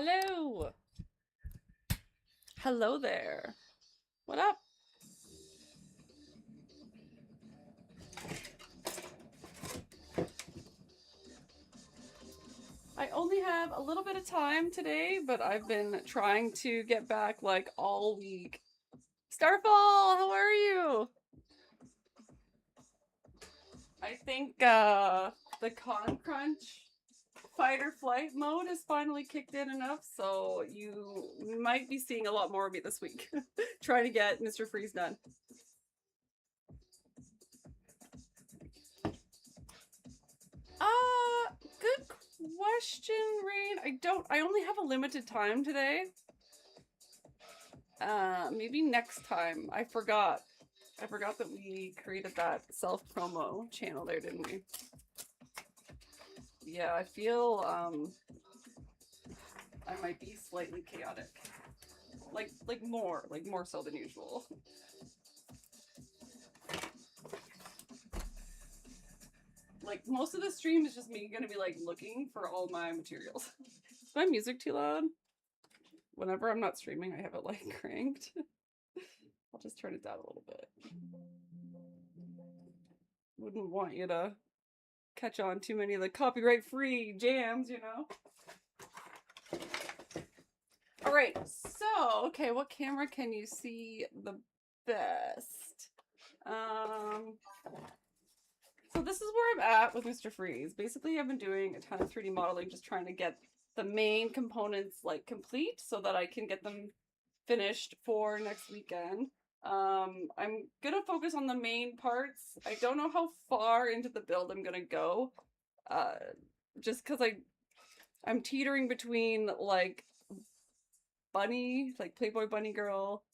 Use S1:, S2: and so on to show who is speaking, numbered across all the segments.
S1: Hello. Hello there. What up? I only have a little bit of time today, but I've been trying to get back like all week. Starfall, how are you? I think the Con Crunch fight or flight mode is finally kicked in enough, so you might be seeing a lot more of me this week. Trying to get Mr. Freeze done. Good question, Rain. I only have a limited time today. Maybe next time. I forgot that we created that self-promo channel there, didn't we? Yeah, I feel, I might be slightly chaotic. Like more so than usual. Like, most of the stream is just me gonna be, like, looking for all my materials. Is my music too loud? Whenever I'm not streaming, I have it, like, cranked. I'll just turn it down a little bit. Wouldn't want you to catch on too many of the copyright-free jams, you know? Alright, so, okay, what camera can you see the best? So this is where I'm at with Mr. Freeze. Basically, I've been doing a ton of 3D modeling, just trying to get the main components like complete so that I can get them finished for next weekend. I'm gonna focus on the main parts. I don't know how far into the build I'm gonna go, just because I'm teetering between like bunny, like Playboy bunny girl,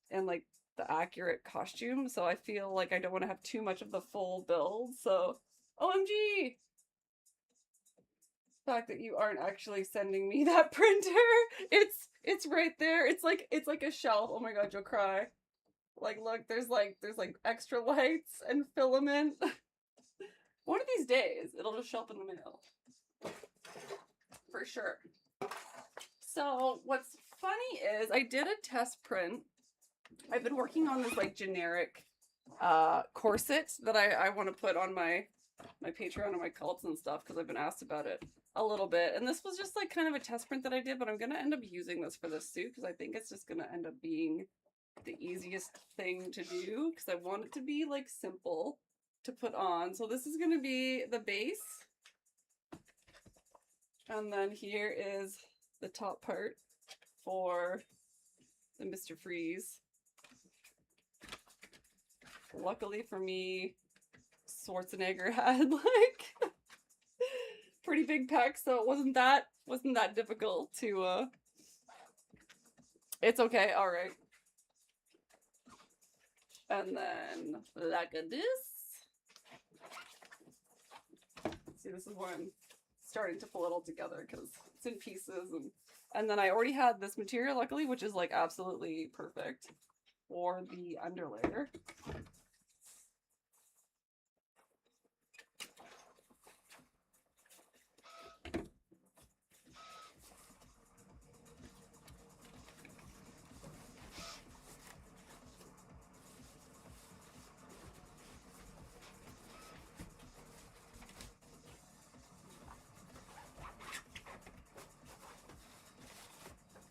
S1: and like the accurate costume, so I feel like I don't want to have too much of the full build. So, OMG! The fact that you aren't actually sending me that printer. It's right there. It's like a shelf. Oh my god, you'll cry. Like, look, there's like extra lights and filament. One of these days, it'll just show up in the mail. For sure. So, what's funny is I did a test print. I've been working on this like generic corset that I want to put on my Patreon and my cults and stuff because I've been asked about it a little bit. And this was just like kind of a test print that I did, but I'm gonna end up using this for this suit because I think it's just gonna end up being the easiest thing to do because I want it to be like simple to put on. So this is gonna be the base. And then here is the top part for the Mr. Freeze. Luckily for me, Schwarzenegger had like pretty big pecs, so it wasn't that difficult to it's okay, alright. And then like this. See, this is where I'm starting to pull it all together because it's in pieces, and then I already had this material luckily, which is like absolutely perfect for the underlayer.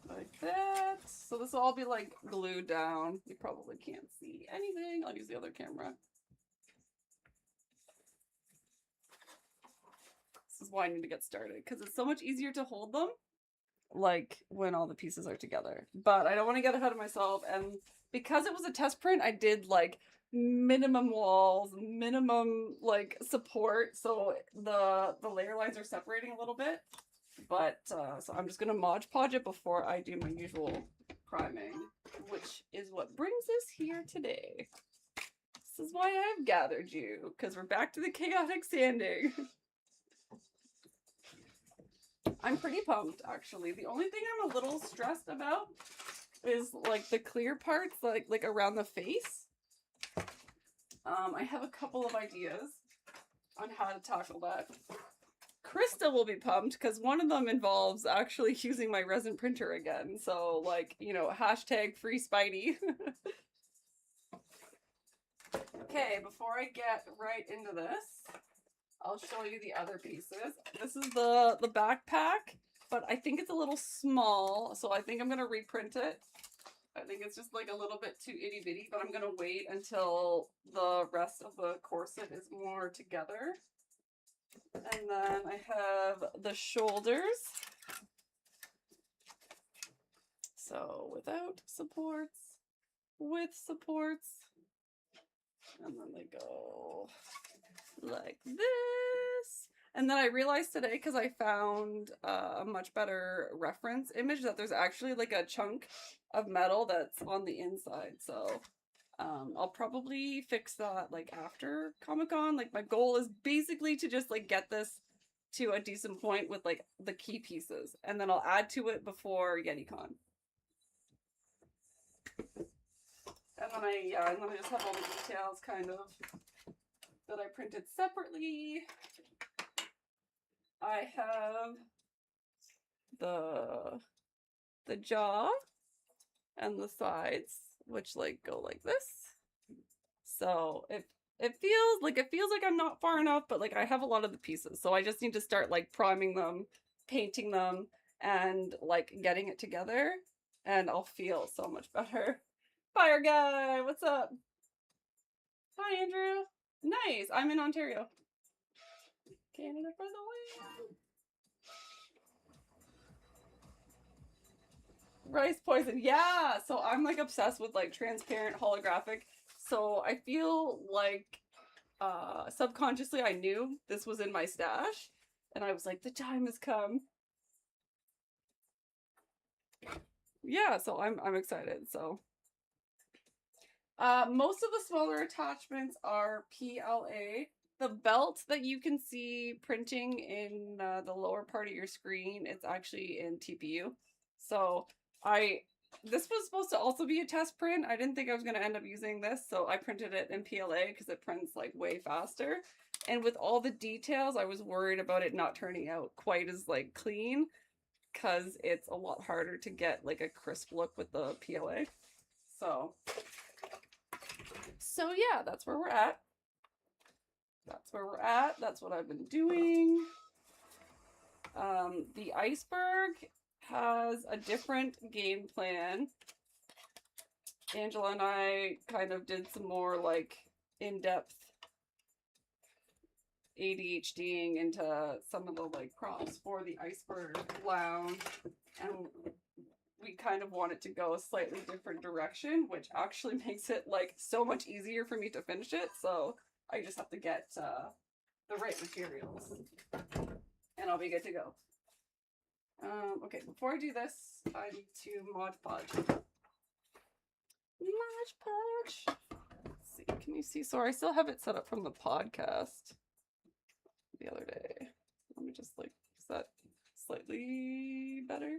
S1: Like that. So this will all be like glued down. You probably can't see anything. I'll use the other camera. This is why I need to get started because it's so much easier to hold them like when all the pieces are together. But I don't want to get ahead of myself, and because it was a test print, I did like minimum walls, minimum like support, so the layer lines are separating a little bit. But so I'm just gonna Mod Podge it before I do my usual priming, which is what brings us here today. This is why I've gathered you, because we're back to the chaotic sanding. I'm pretty pumped, actually. The only thing I'm a little stressed about is like the clear parts, like around the face. I have a couple of ideas on how to tackle that. Krista will be pumped because one of them involves actually using my resin printer again. So, like, you know, hashtag free Spidey. Okay, before I get right into this, I'll show you the other pieces. This is the backpack, but I think it's a little small, so I think I'm going to reprint it. I think it's just like a little bit too itty bitty, but I'm going to wait until the rest of the corset is more together. And then I have the shoulders. So without supports, with supports, and then they go like this. And then I realized today, because I found a much better reference image, that there's actually like a chunk of metal that's on the inside. So I'll probably fix that like after Comic-Con. Like my goal is basically to just like get this to a decent point with like the key pieces, and then I'll add to it before YetiCon. And then I just have all the details kind of that I printed separately. I have the jaw and the sides, which like go like this. So it feels like I'm not far enough, but like I have a lot of the pieces. So I just need to start like priming them, painting them, and like getting it together, and I'll feel so much better. Fire guy, what's up? Hi, Andrew. Nice. I'm in Ontario. Canada for the win. Rice poison. Yeah. So I'm like obsessed with like transparent holographic. So I feel like subconsciously I knew this was in my stash, and I was like, the time has come. Yeah, so I'm excited. So most of the smaller attachments are PLA. The belt that you can see printing in the lower part of your screen, it's actually in TPU. So this was supposed to also be a test print. I didn't think I was going to end up using this, so I printed it in PLA because it prints like way faster. And with all the details, I was worried about it not turning out quite as like clean, because it's a lot harder to get like a crisp look with the PLA. So yeah, that's where we're at. That's where we're at. That's what I've been doing. The iceberg has a different game plan. Angela and I kind of did some more like in-depth ADHDing into some of the like prompts for the iceberg lounge, and we kind of want it to go a slightly different direction, which actually makes it like so much easier for me to finish it. So I just have to get the right materials, and I'll be good to go. Okay, before I do this, I need to Mod Podge. Mod Podge. Let's see, can you see? Sorry, I still have it set up from the podcast the other day. Let me just like, is that slightly better?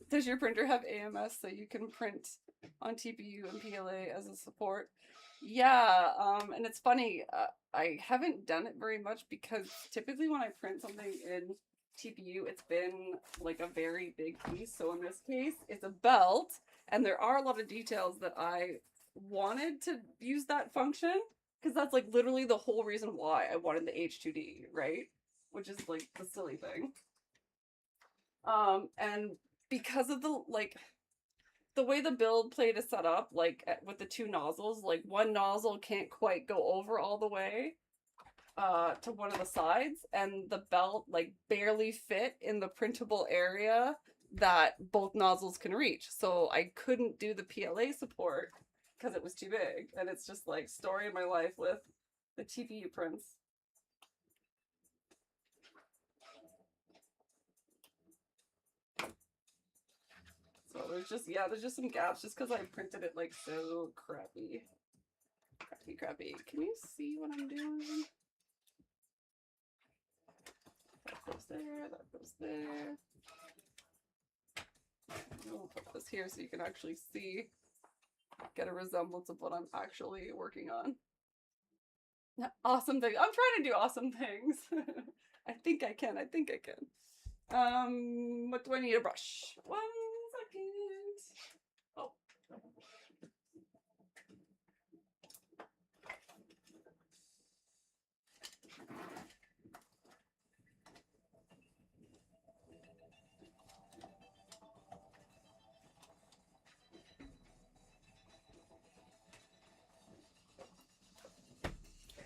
S1: Does your printer have AMS so you can print on TPU and PLA as a support? Yeah, and it's funny, I haven't done it very much because typically when I print something in TPU, it's been like a very big piece. So in this case, it's a belt, and there are a lot of details that I wanted to use that function, because that's like literally the whole reason why I wanted the H2D, right? Which is like the silly thing. And because of the like the way the build plate is set up, like with the two nozzles, like one nozzle can't quite go over all the way to one of the sides, and the belt like barely fit in the printable area that both nozzles can reach. So I couldn't do the PLA support because it was too big, and it's just like story of my life with the TPU prints. So there's just some gaps just because I printed it like so crappy. Crappy. Can you see what I'm doing? That goes there, that goes there. We'll put this here so you can actually see, get a resemblance of what I'm actually working on. Awesome thing. I'm trying to do awesome things. I think I can. I think I can. What do I need a brush? 1 second. Oh.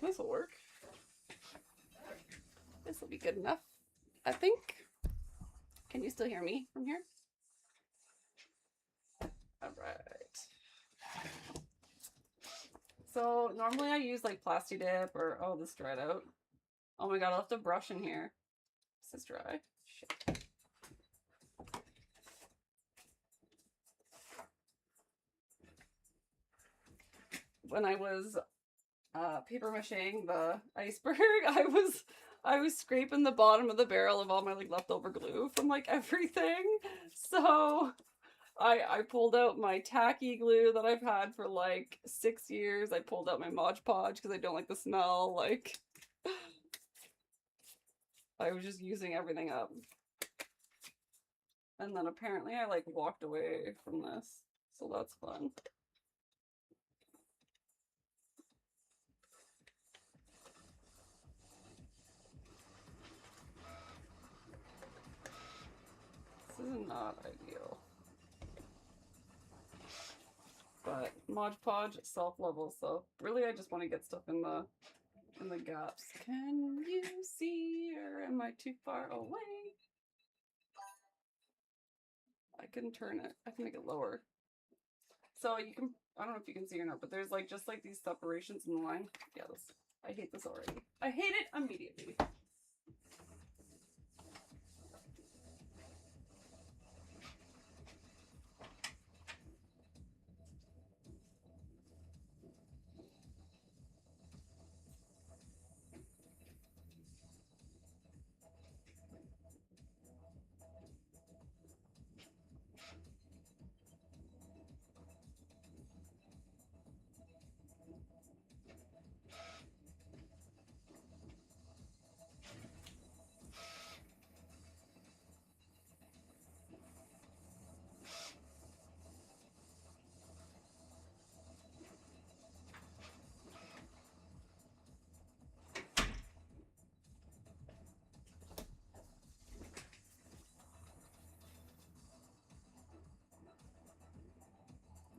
S1: This will work. This will be good enough, I think. Can you still hear me from here? All right. So normally I use like Plasti Dip or, oh, this dried out. Oh my god, I left a brush in here. This is dry. Shit. When I was paper macheing the iceberg, I was scraping the bottom of the barrel of all my like leftover glue from like everything. So I pulled out my tacky glue that I've had for like 6 years. I pulled out my Mod Podge because I don't like the smell. Like I was just using everything up. And then apparently I like walked away from this. So that's fun. This is not ideal. But Mod Podge self-level, so really I just want to get stuff in the gaps. Can you see, or am I too far away? I can turn it. I can make it lower. So you can, I don't know if you can see or not, but there's like just like these separations in the line. Yeah, I hate this already. I hate it immediately.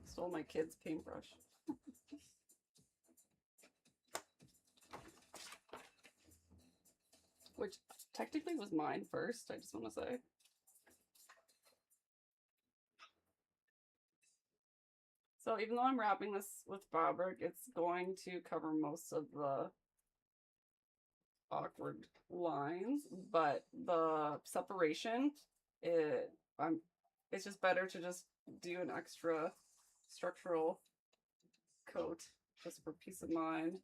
S1: Stole my kid's paintbrush. Which technically was mine first, I just want to say. So even though I'm wrapping this with fabric, it's going to cover most of the awkward lines, but the separation, it's just better to just do an extra structural coat just for peace of mind.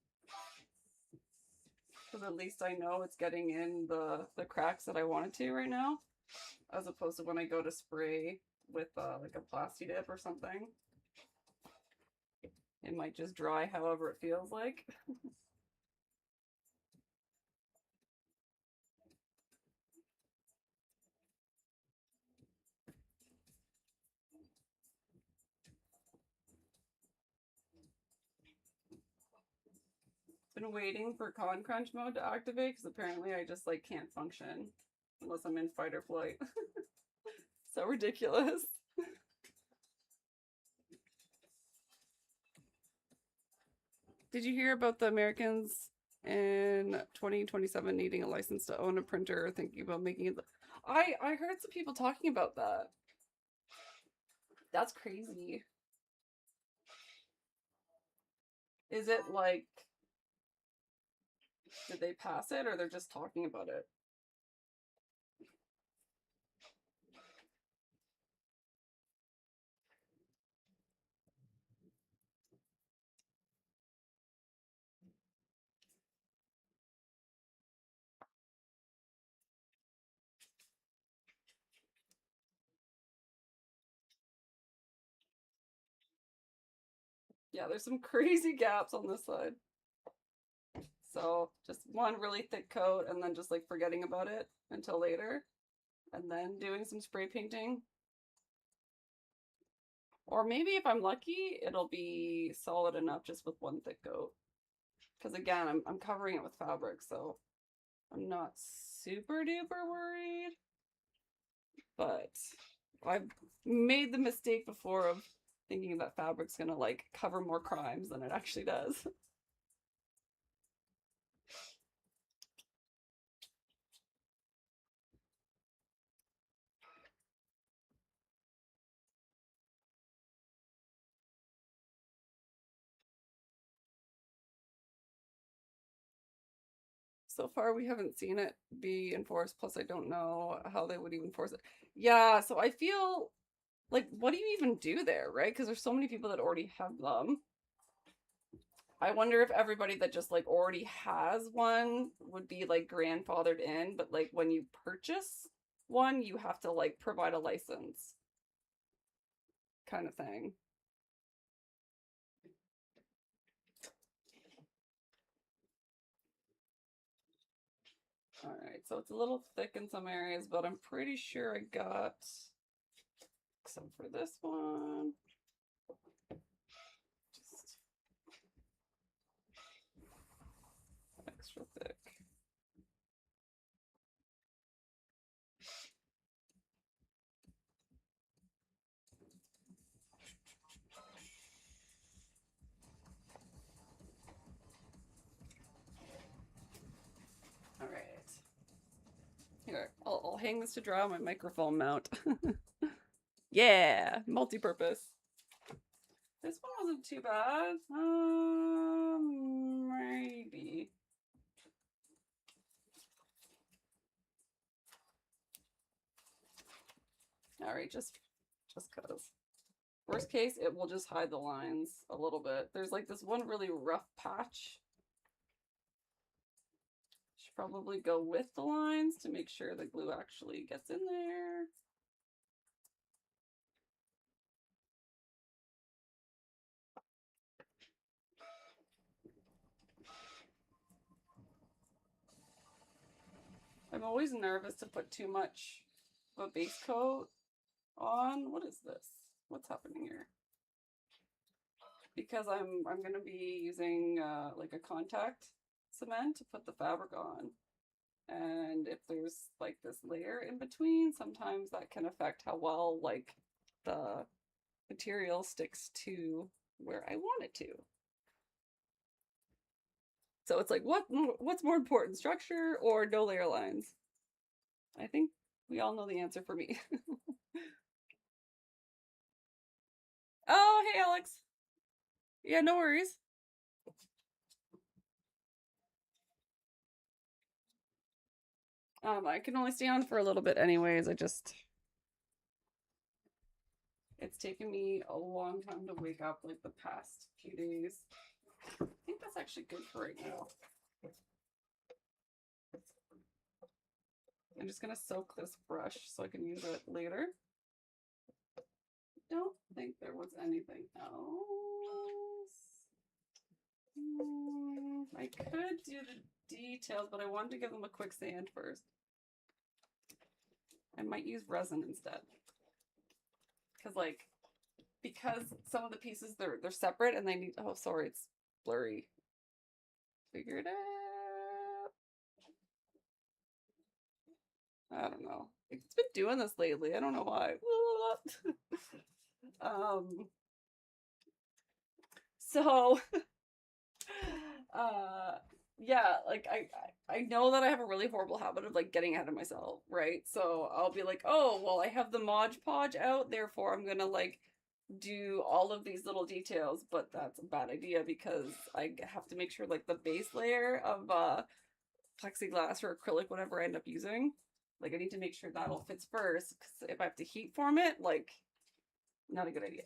S1: Because at least I know it's getting in the cracks that I want it to right now, as opposed to when I go to spray with like a Plasti Dip or something. It might just dry however it feels like. Been waiting for Con Crunch mode to activate because apparently I just like can't function unless I'm in fight or flight. So ridiculous. Did you hear about the Americans in 2027 needing a license to own a printer or thinking about making it? I heard some people talking about that. That's crazy. Is it like, did they pass it or they're just talking about it? Yeah, there's some crazy gaps on this side. So just one really thick coat and then just like forgetting about it until later. And then doing some spray painting. Or maybe if I'm lucky, it'll be solid enough just with one thick coat. Because again, I'm covering it with fabric, so I'm not super duper worried. But I've made the mistake before of thinking that fabric's gonna like cover more crimes than it actually does. So far, we haven't seen it be enforced. Plus, I don't know how they would even force it. Yeah, so I feel like, what do you even do there, right? Because there's so many people that already have them. I wonder if everybody that just like already has one would be like grandfathered in, but like when you purchase one, you have to like provide a license kind of thing. All right, so it's a little thick in some areas, but I'm pretty sure I got, except for this one, just extra thick. All right. Here, I'll hang this to dry on my microphone mount. Yeah, multi-purpose. This one wasn't too bad. Maybe. All right, just cause. Worst case, it will just hide the lines a little bit. There's like this one really rough patch. Should probably go with the lines to make sure the glue actually gets in there. I'm always nervous to put too much of a base coat on. What is this? What's happening here? Because I'm gonna be using like a contact cement to put the fabric on. And if there's like this layer in between, sometimes that can affect how well like the material sticks to where I want it to. So it's like, what's more important, structure or no layer lines? I think we all know the answer for me. Oh, hey, Alex. Yeah, no worries. I can only stay on for a little bit anyways. It's taken me a long time to wake up like the past few days. I think that's actually good for right now. I'm just gonna soak this brush so I can use it later. Don't think there was anything else. I could do the details, but I wanted to give them a quick sand first. I might use resin instead. Because some of the pieces they're separate and they need, oh sorry, it's blurry. Figure it out. I don't know. It's been doing this lately. I don't know why. So yeah, like I know that I have a really horrible habit of like getting ahead of myself, right? So I'll be like, oh well, I have the Mod Podge out, therefore I'm gonna like do all of these little details, but that's a bad idea because I have to make sure like the base layer of plexiglass or acrylic, whatever I end up using, like I need to make sure that all fits first, because if I have to heat form it, like not a good idea.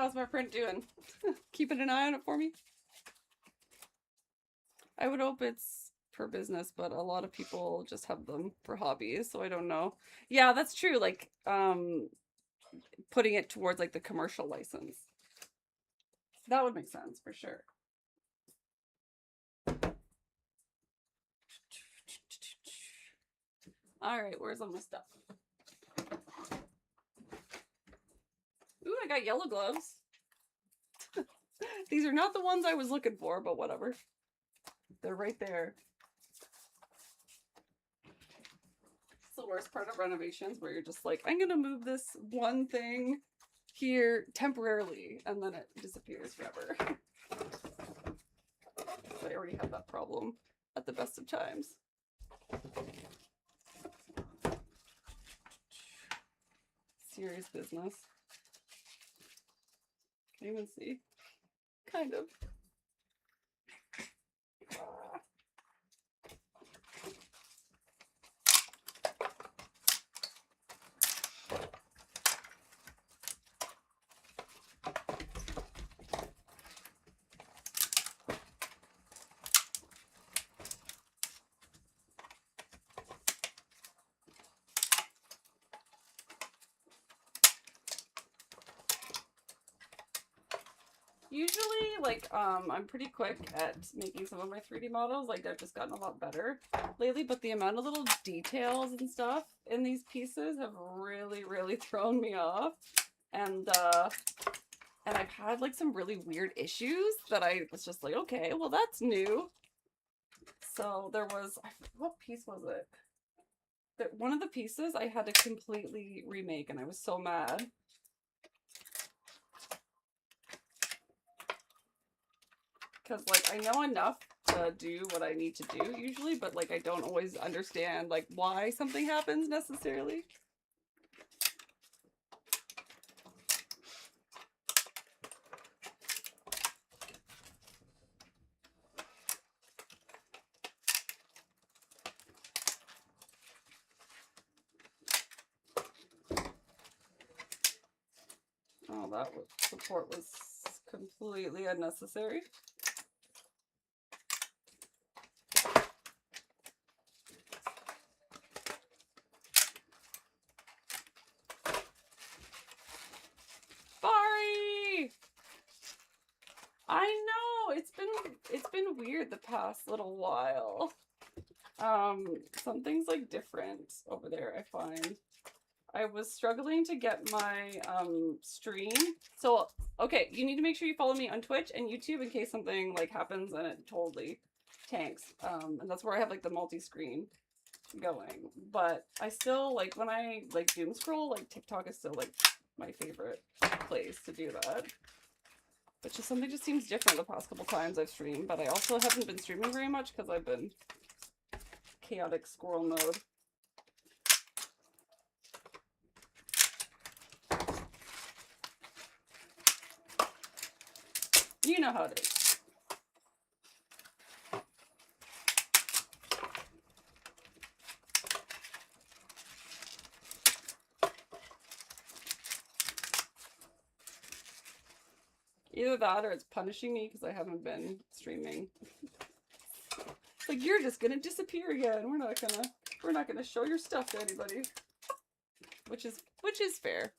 S1: How's my print doing? Keeping an eye on it for me? I would hope it's for business, but a lot of people just have them for hobbies, so I don't know. Yeah, that's true. Like, putting it towards like the commercial license. That would make sense for sure. All right, where's all my stuff? Ooh, I got yellow gloves. These are not the ones I was looking for, but whatever. They're right there. It's the worst part of renovations where you're just like, I'm gonna move this one thing here temporarily, and then it disappears forever. So I already had that problem at the best of times. Serious business. Can't even see. Kind of. Usually, like, I'm pretty quick at making some of my 3D models. Like, I've just gotten a lot better lately, but the amount of little details and stuff in these pieces have really, really thrown me off. And I've had, like, some really weird issues that I was just like, okay, well, that's new. So there was, what piece was it? One of the pieces I had to completely remake, and I was so mad. Because, like, I know enough to do what I need to do usually, but, like, I don't always understand, like, why something happens necessarily. Oh, that support was completely unnecessary. Sorry! I know, it's been weird the past little while. Something's like different over there, I find. I was struggling to get my stream. So, okay, you need to make sure you follow me on Twitch and YouTube in case something like happens and it totally tanks. And that's where I have like the multi-screen going. But I still like when I like doom scroll, like TikTok is still like my favorite place to do that. But just something just seems different the past couple times I've streamed. But I also haven't been streaming very much because I've been chaotic squirrel mode. You know how it is. Either that or it's punishing me because I haven't been streaming. It's like, you're just gonna disappear again. We're not gonna show your stuff to anybody. Which is fair.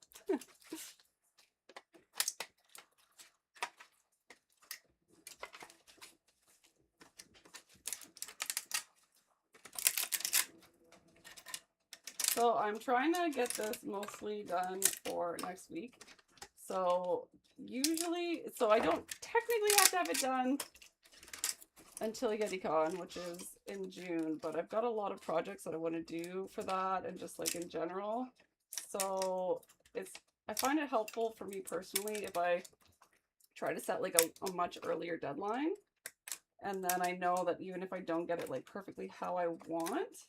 S1: So I'm trying to get this mostly done for next week. So usually, so I don't technically have to have it done until YetiCon, which is in June, but I've got a lot of projects that I want to do for that and just like in general. So I find it helpful for me personally if I try to set like a much earlier deadline. And then I know that even if I don't get it like perfectly how I want,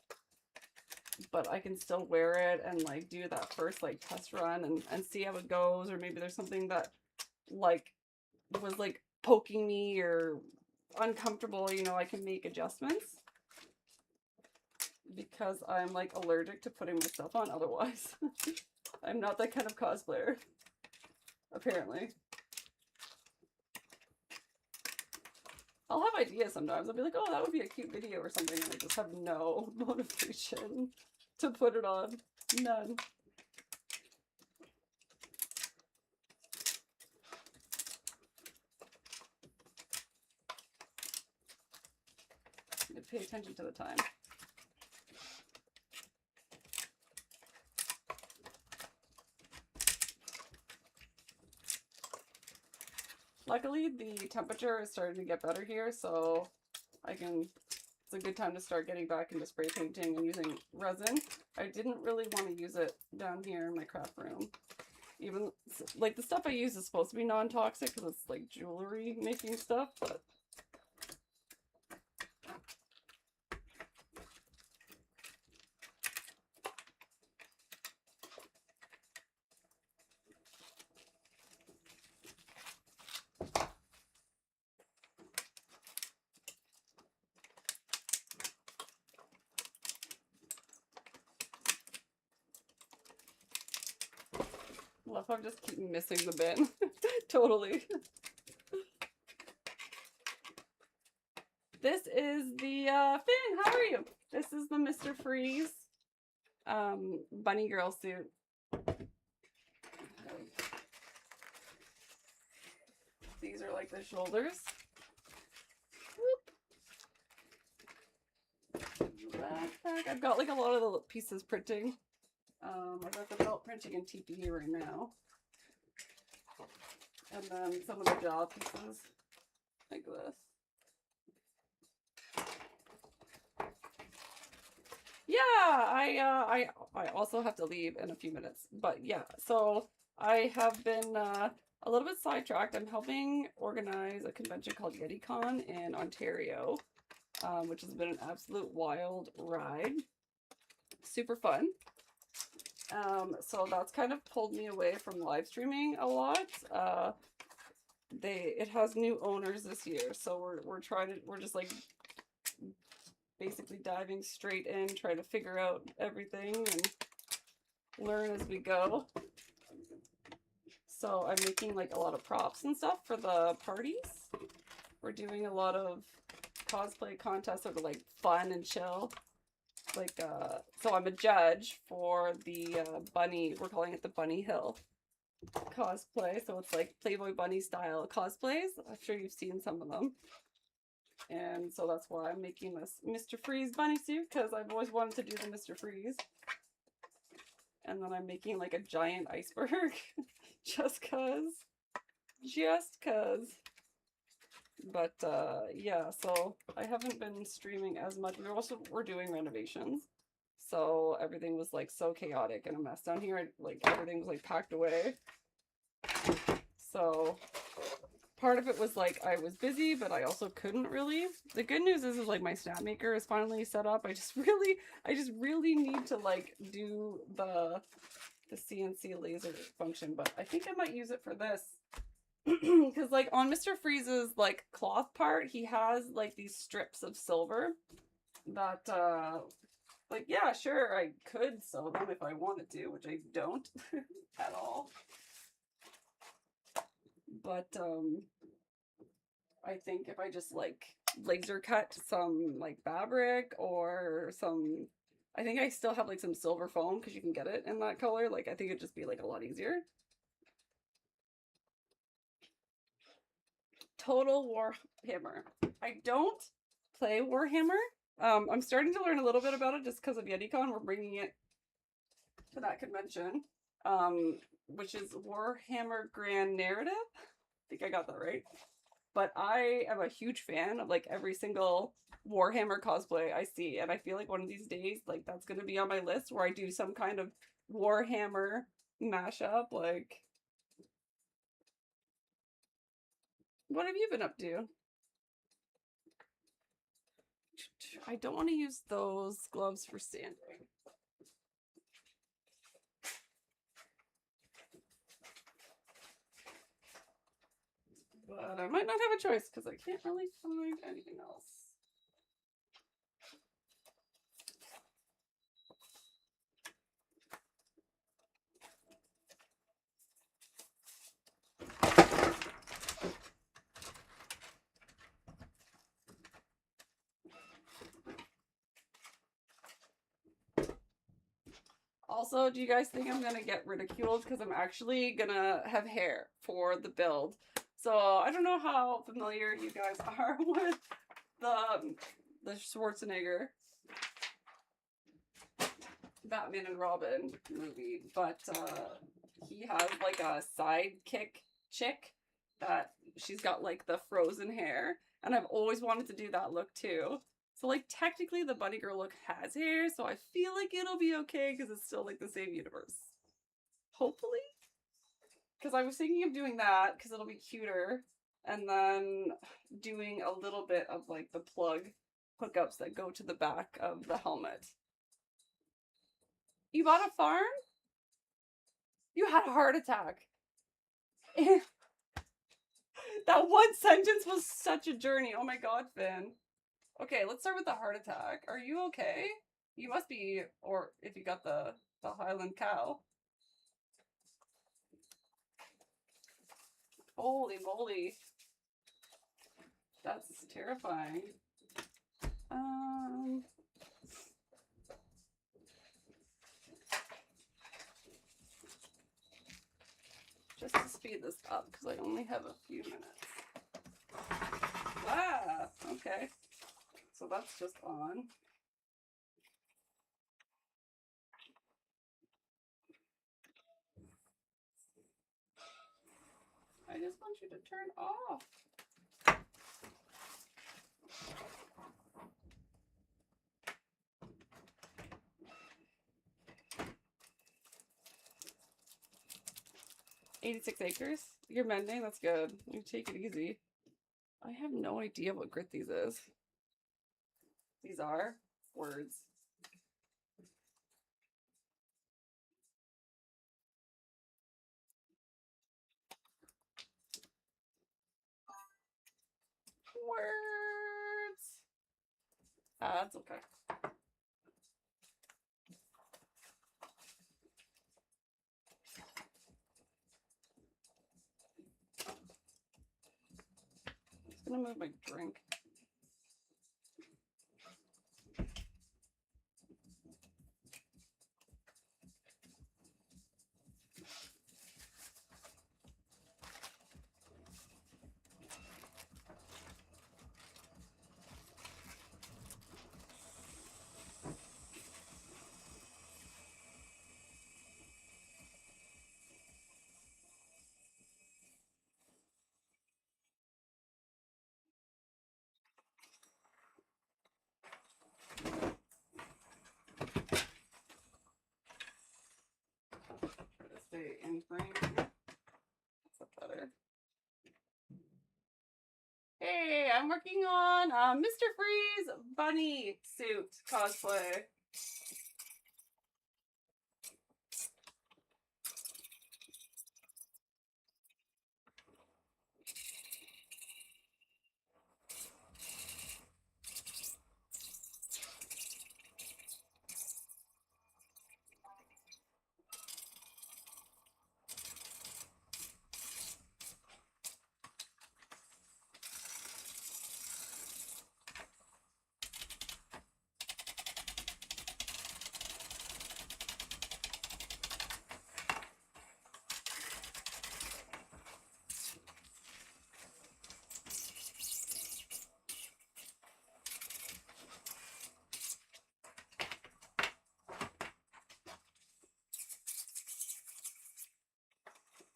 S1: but I can still wear it and like do that first like test run and see how it goes, or maybe there's something that like was like poking me or uncomfortable, you know, I can make adjustments because I'm like allergic to putting my stuff on otherwise. I'm not that kind of cosplayer, apparently. I'll have ideas sometimes. I'll be like, oh, that would be a cute video or something, and I just have no motivation to put it on. None. Pay attention to the time. Luckily, the temperature is starting to get better here, so it's a good time to start getting back into spray painting and using resin. I didn't really want to use it down here in my craft room. Even, like, the stuff I use is supposed to be non-toxic because it's, like, jewelry making stuff, but I love how I just keep missing the bin. Totally. This is the, Finn, how are you? This is the Mr. Freeze, bunny girl suit. These are like the shoulders. Backpack. I've got like a lot of the pieces printing. I've got the belt printing in TPE right now. And then some of the jaw pieces, like this. Yeah, I also have to leave in a few minutes. But yeah, so I have been a little bit sidetracked. I'm helping organize a convention called YetiCon in Ontario, which has been an absolute wild ride. Super fun. So that's kind of pulled me away from live streaming a lot. It has new owners this year, so we're just like basically diving straight in, trying to figure out everything and learn as we go. So I'm making like a lot of props and stuff for the parties. We're doing a lot of cosplay contests that are like fun and chill. Like, so I'm a judge for the bunny, we're calling it the Bunny Hill cosplay. So it's like Playboy Bunny style cosplays. I'm sure you've seen some of them. And so that's why I'm making this Mr. Freeze bunny suit, because I've always wanted to do the Mr. Freeze. And then I'm making like a giant iceberg just cause. But yeah, so I haven't been streaming as much. We're doing renovations. So everything was like so chaotic and a mess down here. Like everything was like packed away. So part of it was like I was busy, but I also couldn't really. The good news is like my snap maker is finally set up. I just really need to like do the CNC laser function, but I think I might use it for this. Because like on Mr. Freeze's like cloth part, he has like these strips of silver that like, yeah, sure, I could sew them if I wanted to, which I don't at all. But I think if I just like laser cut some like fabric or some, I think I still have like some silver foam because you can get it in that color. Like I think it'd just be like a lot easier. Total Warhammer. I don't play Warhammer. I'm starting to learn a little bit about it just because of YetiCon. We're bringing it to that convention, which is Warhammer Grand Narrative. I think I got that right. But I am a huge fan of like every single Warhammer cosplay I see, and I feel like one of these days, like that's gonna be on my list where I do some kind of Warhammer mashup. Like, what have you been up to? I don't want to use those gloves for sanding. But I might not have a choice because I can't really find anything else. Also, do you guys think I'm gonna get ridiculed because I'm actually gonna have hair for the build? So I don't know how familiar you guys are with the Schwarzenegger Batman and Robin movie, but he has like a sidekick chick that she's got like the frozen hair, and I've always wanted to do that look too. So like technically the bunny girl look has hair, so I feel like it'll be okay because it's still like the same universe. Hopefully. Because I was thinking of doing that because it'll be cuter, and then doing a little bit of like the plug hookups that go to the back of the helmet. You bought a farm? You had a heart attack. That one sentence was such a journey. Oh my god, Finn. Okay, let's start with the heart attack. Are you okay? You must be, or if you got the Highland cow. Holy moly. That's terrifying. Just to speed this up, because I only have a few minutes. Ah, okay. So that's just on. I just want you to turn off. $86 acres? You're mending? That's good. You take it easy. I have no idea what grit these is. These are words. Words. That's okay. I'm just gonna move my drink. Stay in frame. That's better. Hey, I'm working on Mr. Freeze bunny suit cosplay.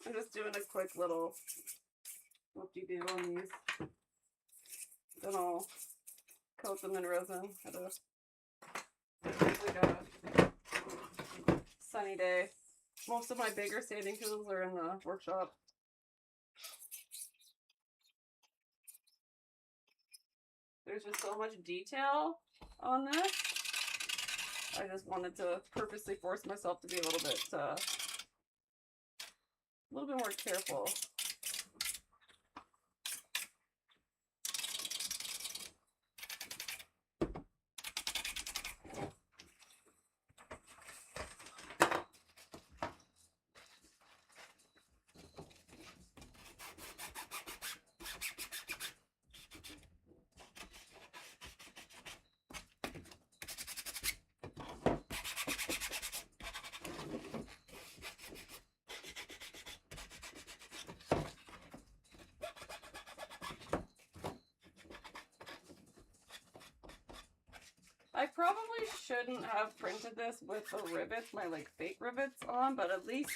S1: I'm just doing a quick little whoop-de-doo on these. Then I'll coat them in resin at a sunny day. Most of my bigger sanding tools are in the workshop. There's just so much detail on this. I just wanted to purposely force myself to be a little bit more careful. probably shouldn't have printed this with the rivets, my like fake rivets on, but at least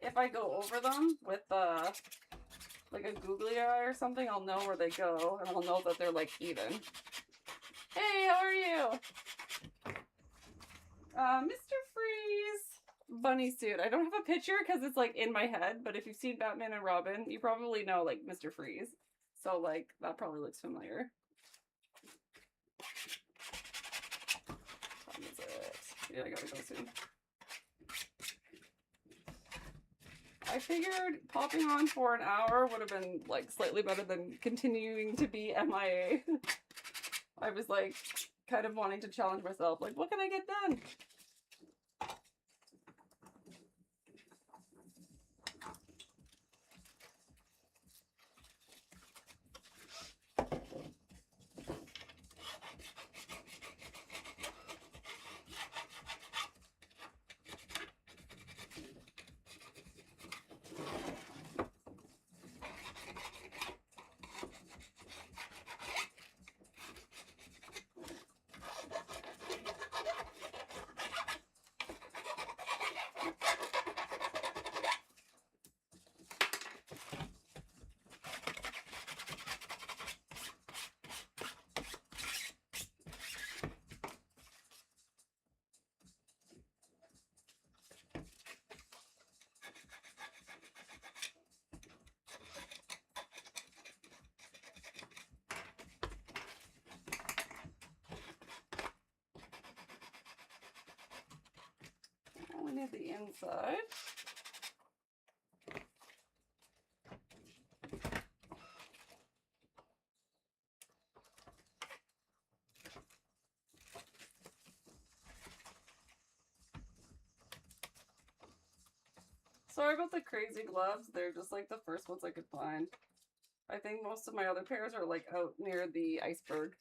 S1: if I go over them with like a googly eye or something, I'll know where they go and I'll know that they're like even. Hey, how are you? Mr. Freeze bunny suit. I don't have a picture because it's like in my head, but if you've seen Batman and Robin, you probably know like Mr. Freeze. So like that probably looks familiar. What is it? Yeah, I gotta go soon. I figured popping on for an hour would have been like slightly better than continuing to be MIA. I was like kind of wanting to challenge myself, like what can I get done? We need the inside. Sorry about the crazy gloves. They're just like the first ones I could find. I think most of my other pairs are like out near the iceberg.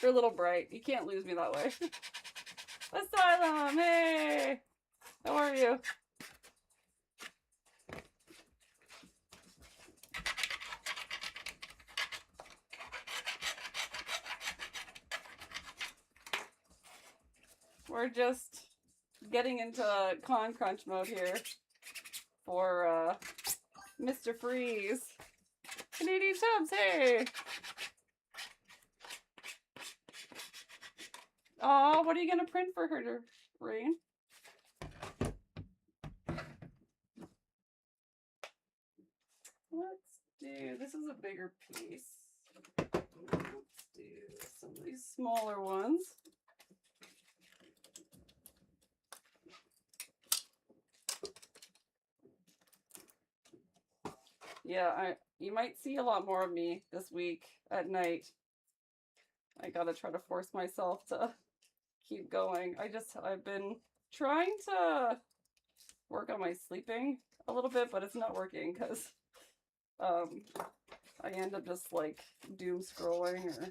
S1: They're a little bright. You can't lose me that way. Asylum, hey! How are you? We're just getting into con crunch mode here for Mr. Freeze. Canadian Tubs, hey! Oh, what are you gonna print for her, Rain? Let's do, this is a bigger piece. Let's do some of these smaller ones. Yeah, you might see a lot more of me this week at night. I gotta try to force myself to keep going. I've been trying to work on my sleeping a little bit, but it's not working because I end up just like doom scrolling or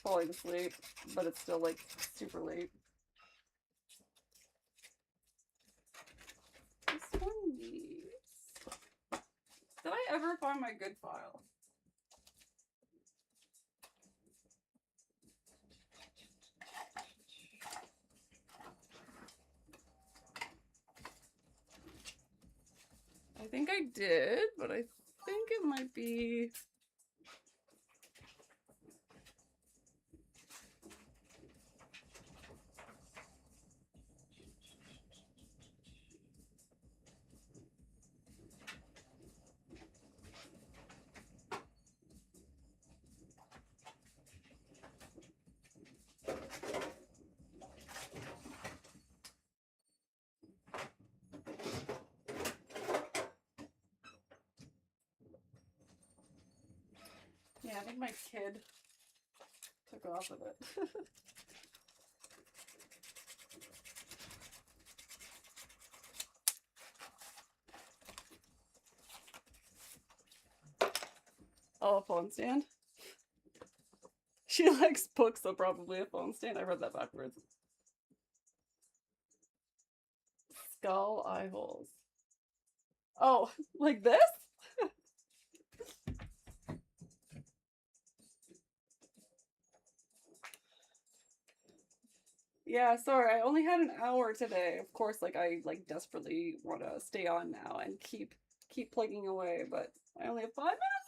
S1: falling asleep, but it's still like super late. This one needs... Did I ever find my good file? I think I did, but I think it might be... Yeah, I think my kid took off of it. Oh, a phone stand? She likes books, so probably a phone stand. I read that backwards. skull eye holes. Oh, like this? Yeah, sorry, I only had an hour today. Of course, like I like desperately want to stay on now and keep plugging away, but I only have 5 minutes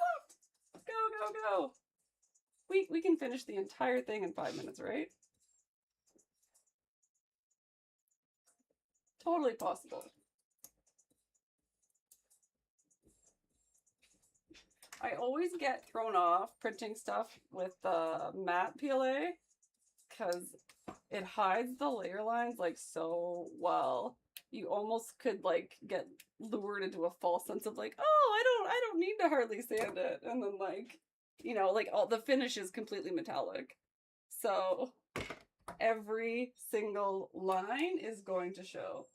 S1: left. Go, go, go. We can finish the entire thing in 5 minutes, right? Totally possible. I always get thrown off printing stuff with the matte PLA because it hides the layer lines like so well. You almost could like get lured into a false sense of like, oh, I don't need to hardly sand it, and then like, you know, like all the finish is completely metallic. So every single line is going to show.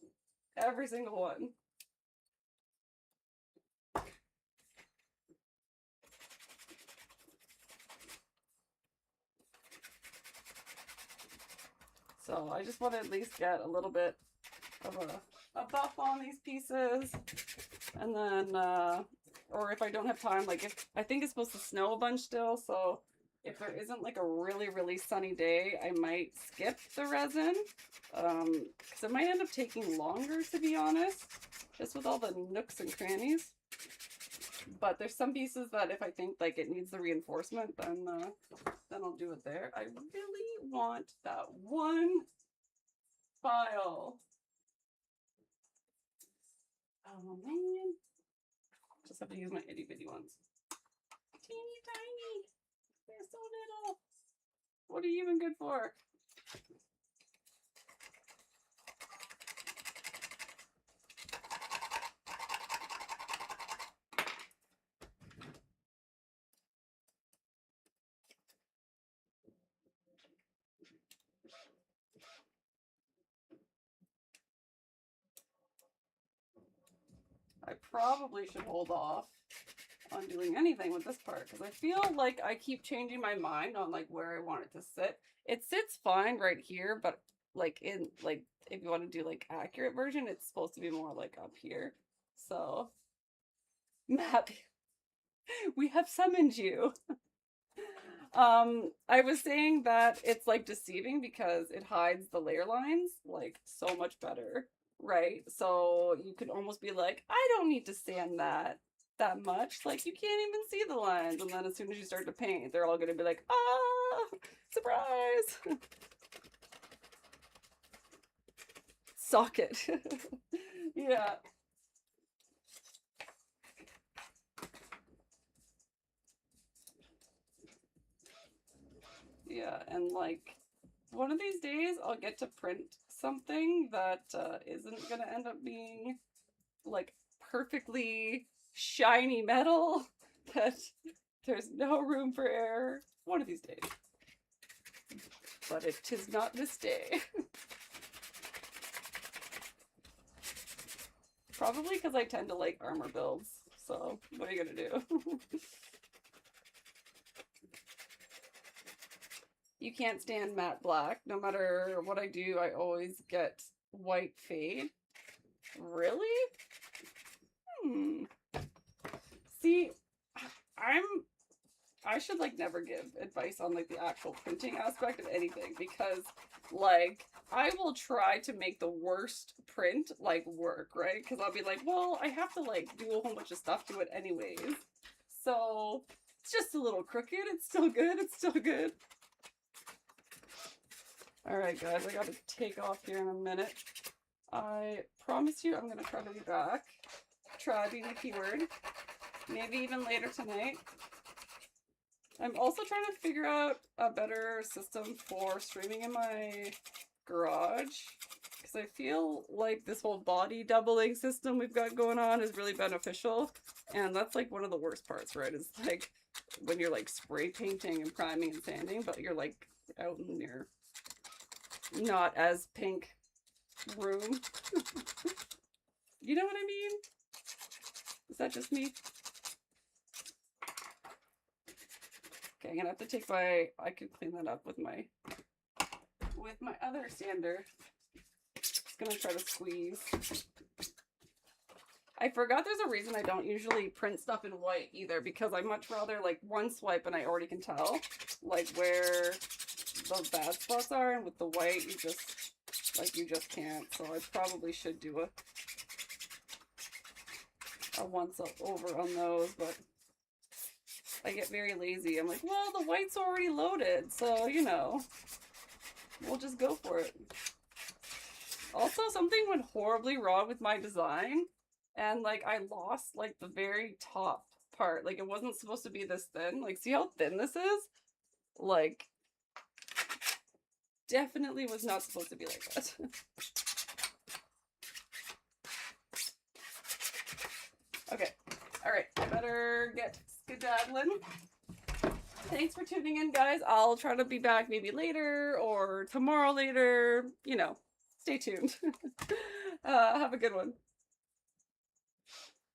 S1: Every single one. So I just want to at least get a little bit of a buff on these pieces. And then, or if I don't have time, like if I think it's supposed to snow a bunch still, so if there isn't like a really, really sunny day, I might skip the resin. Because it might end up taking longer, to be honest, just with all the nooks and crannies. But there's some pieces that if I think like it needs the reinforcement, then I'll do it there. I really want that one file. Oh man. Just have to use my itty bitty ones. Teeny tiny. They're so little. What are you even good for? I probably should hold off on doing anything with this part because I feel like I keep changing my mind on like where I want it to sit. It sits fine right here, but like in like if you want to do like accurate version, it's supposed to be more like up here. So Matt, we have summoned you. I was saying that it's like deceiving because it hides the layer lines like so much better, right? So you could almost be like, I don't need to sand that much. Like you can't even see the lines. And then as soon as you start to paint, they're all gonna be like, ah, surprise. Socket. Yeah. Yeah, and like one of these days I'll get to print something that isn't gonna end up being like perfectly shiny metal that there's no room for error. One of these days. But it is not this day. Probably because I tend to like armor builds. So what are you gonna do? You can't stand matte black. No matter what I do, I always get white fade. Really? See, I should like never give advice on like the actual printing aspect of anything because like I will try to make the worst print like work, right? Because I'll be like, well, I have to like do a whole bunch of stuff to it anyways. So it's just a little crooked. It's still good. It's still good. All right, guys, I gotta take off here in a minute. I promise you I'm gonna try to be back. Try being the keyword. Maybe even later tonight. I'm also trying to figure out a better system for streaming in my garage because I feel like this whole body doubling system we've got going on is really beneficial, and that's like one of the worst parts, right? Is like when you're like spray painting and priming and sanding, but you're like out in your not as pink room. You know what I mean? Is that just me? Okay, I'm gonna have to take my, I could clean that up with my other sander. gonna try to squeeze. I forgot there's a reason I don't usually print stuff in white either, because I much rather like one swipe and I already can tell like where the bad spots are, and with the white you just can't. So I probably should do a once over on those, but I get very lazy. I'm like, well, the white's already loaded, so you know, we'll just go for it. Also, something went horribly wrong with my design. And, like, I lost, like, the very top part. Like, it wasn't supposed to be this thin. Like, see how thin this is? Like, definitely was not supposed to be like that. Okay. Alright, I better get skedaddling. Thanks for tuning in, guys. I'll try to be back maybe later or tomorrow later. You know, stay tuned. Have a good one.